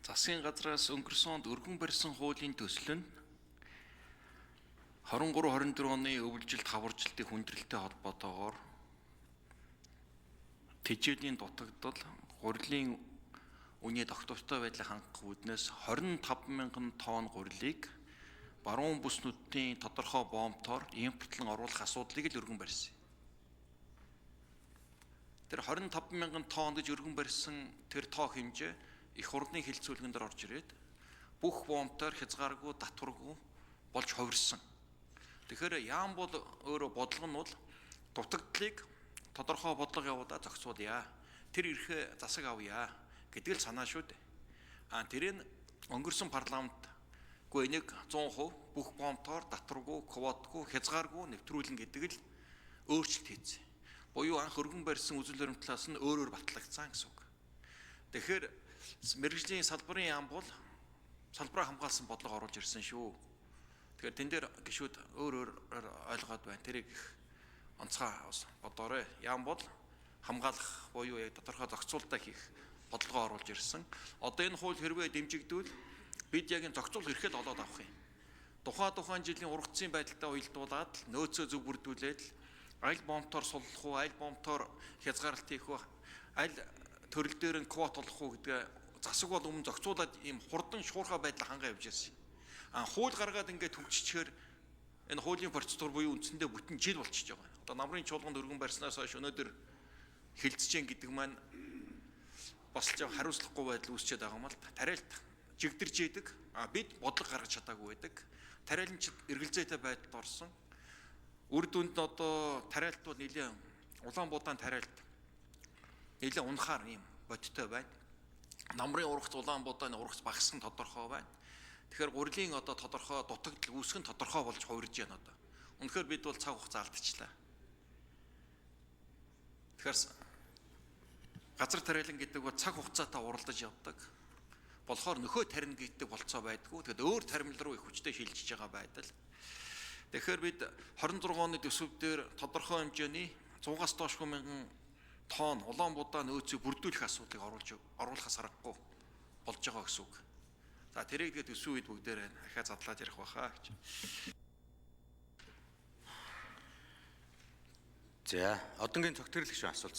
Засгийн газраас өнгөрсөн онд өргөн барьсан хуулийн төсөл нь 23-24 оны өвөлжилт хаваржилтын хүндрэлтэй холбоотойгоор тэжээлийн дутагдал, гурилын үнийн тогтвортой байдлыг хангах үүднээс 25,000 тонн гурилыг баруун бүс нутгийн тодорхой боомтоор импортлон оруулах асуудлыг л өргөн барьсан. Тэр 25,000 тонн гэж өргөн барьсан тэр тоо хэмжээ их хурлын хэлэлцүүлгэн дээр орж ирээд бүх боомтоор хязгааргүй татваргүй болж хувирсан. Тэгэхээр яам бол өөрө бодлого нь бол дутагдлыг тодорхой бодлого явуудаа зохицуулъя. Тэр эрхээ засаг авъя гэдэг л санаа шүү дээ. Тэр нь өнгөрсөн парламент үгүй энийг 100% бүх боомтоор татваргүй, квотгүй, хязгааргүй нэвтрүүлэн гэдэг л өөрчлөлт хийсэн. Буюу анх өргөн барьсан үзэл баримтлаас нь өөрөөр батлагдсан гэсэн үг. Тэгэхээр мэргэжлийн салбарын яам бол салбараа хамгаалсан бодлого оруулж ирсэн шүү. Тэгэхээр тэн дээр гишүүд өөр ойлгоод байна. Тэрийг онцгой бодоорой. Яам бол хамгаалах буюу яг тодорхой зохицуулалтаа хийх бодлого оруулж ирсэн. Одоо энэ хууль хэрвээ дэмжигдвэл бид яг энэ зохицуулах эрхээ л олоод авах юм. Тухайн жилийн ургацын байдалтай уялдуулаад нөөцөө зөв бүрдүүлээд аль боомтоор суллах уу, аль боомтоор хязгаарлалт хийх үү, аль төрөл дээр нь квот олох уу гэдэг засаг бол өмнө зохицуулаад ийм хурдан шуурхай байдал хангаа явж ирсэн. Хууль гаргаад ингээд төвччихээр энэ хуулийн процедур буюу үндсэндээ бүтэн жил болчихж байгаа. Одоо намрын чуулганд өргөн барьснаас хойш өнөөдөр хилцэж гэдэг маань бас л хариуцлахгүй байдал үүсчээд байгаа юм л тариалт жигдэрж идэг. Бид бодлого гаргаж чадаагүй байдаг. Тариаланчид эргэлзээтэй байдалд орсон. Үр дүнд нь одоо тариалт бол нэлээд Улаанбуудайн тариалт нэлээд унахаар юм бодиттой байна. Намрын ургац Улаанбуудайн ургац багассан тодорхой байна. Тэгэхээр гурилын одоо тодорхой дутагдал үүсгэн тодорхой болж хувирж байна одоо. Үнэхээр бид бол цаг хугацаа алдчихлаа. Тэгэхээр газар тариалан гэдэг бол цаг хугацаатай уралдаж явдаг. Болохоор нөхөө тарина гэдэг болцоо байдгүй. Тэгэхэд өөр таримл руу их хүчтэй шилжиж байгаа байдал. Тэгэхээр бид 26 оны төсөв дээр тодорхой хэмжээний 100-аас доошгүй мянган тонн Улаанбуудаа нөөцийг бүрдүүлэх асуудлыг оруулахаас аргагүй болж байгаа гэсэн үг. За тэрийг тэгээд төсөв үед бүгдээрээ дахиад задлаад ярих байхаа гэж. За, одонгийн цогцөрлөгч асуулт.